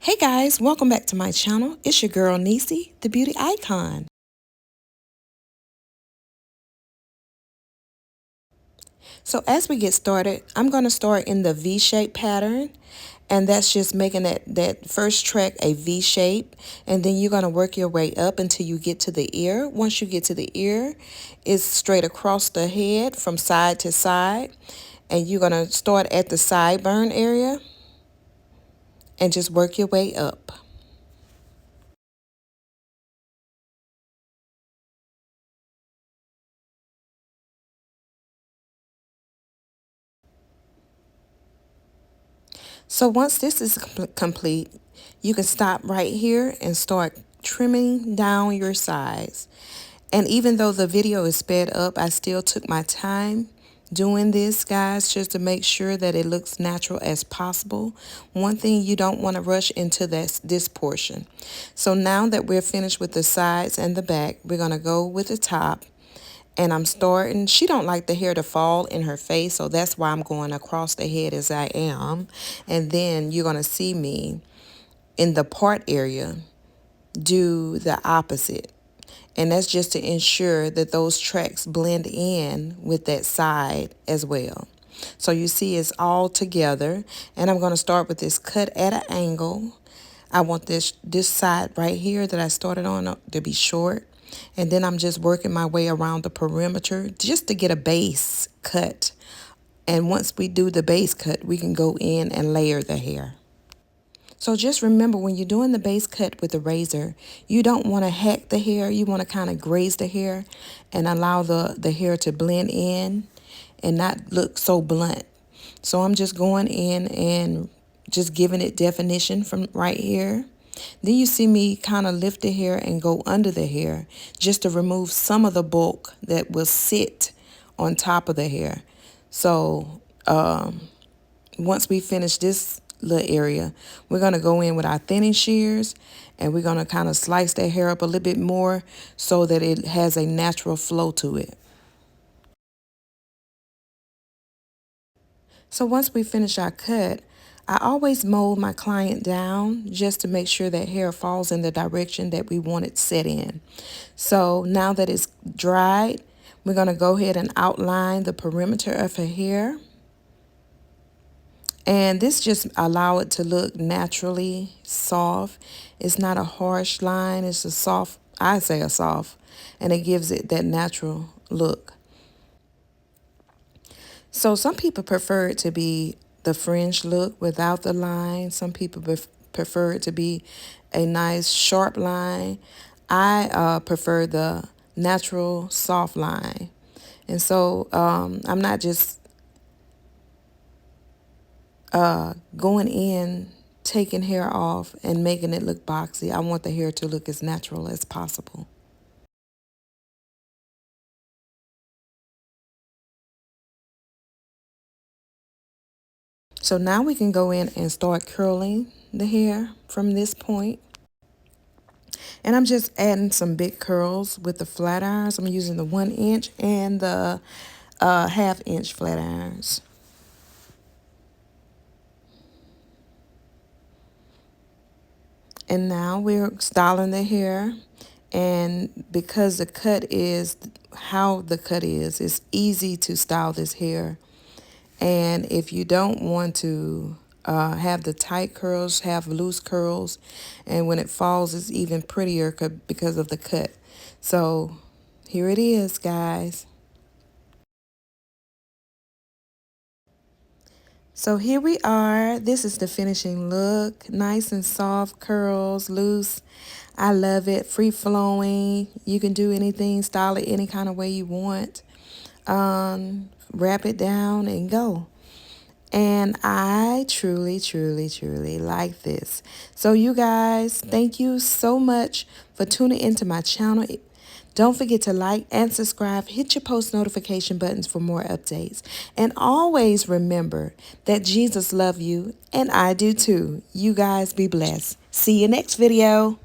Hey guys, welcome back to my channel. It's your girl Niecy, the beauty icon. So as we get started, I'm going to start in the V-shape pattern, and that's just making that first track a V shape, and then you're going to work your way up until you get to the ear. Once you get to the ear, it's straight across the head from side to side, and you're going to start at the sideburn area and just work your way up. So once this is complete, you can stop right here and start trimming down your sides. And even though the video is sped up, I still took my time doing this, guys, just to make sure that it looks natural as possible. One thing, you don't want to rush into this portion. So now that we're finished with the sides and the back, we're going to go with the top. And I'm starting, she don't like the hair to fall in her face, so that's why I'm going across the head as I am. And then you're going to see me in the part area do the opposite. And that's just to ensure that those tracks blend in with that side as well. So you see it's all together. And I'm going to start with this cut at an angle. I want this side right here that I started on to be short. And then I'm just working my way around the perimeter just to get a base cut. And once we do the base cut, we can go in and layer the hair. So just remember, when you're doing the base cut with the razor, you don't want to hack the hair. You want to kind of graze the hair and allow the hair to blend in and not look so blunt. So I'm just going in and just giving it definition from right here. Then you see me kind of lift the hair and go under the hair just to remove some of the bulk that will sit on top of the hair. So once we finish this little area, we're going to go in with our thinning shears, and we're going to kind of slice that hair up a little bit more so that it has a natural flow to it. So once we finish our cut, I always mold my client down just to make sure that hair falls in the direction that we want it set in. So now that it's dried, we're going to go ahead and outline the perimeter of her hair. And this just allow it to look naturally soft. It's not a harsh line. It's a soft, I say a soft, and it gives it that natural look. So some people prefer it to be the fringe look without the line. Some people prefer it to be a nice sharp line. I prefer the natural soft line. And so I'm not just going in, taking hair off and making it look boxy. I want the hair to look as natural as possible. So now we can go in and start curling the hair from this point. And I'm just adding some big curls with the flat irons. I'm using the 1 inch and the 1/2 inch flat irons. And now we're styling the hair. And because the cut is how the cut is, it's easy to style this hair. And if you don't want to have the tight curls, have loose curls, and when it falls, it's even prettier because of the cut. So here it is, guys. So here we are. This is the finishing look. Nice and soft curls, loose. I love it. Free flowing. You can do anything, style it any kind of way you want. Wrap it down and go. And I truly, truly, truly like this. So you guys, thank you so much for tuning into my channel. Don't forget to like and subscribe. Hit your post notification buttons for more updates. And always remember that Jesus loves you and I do too. You guys be blessed. See you next video.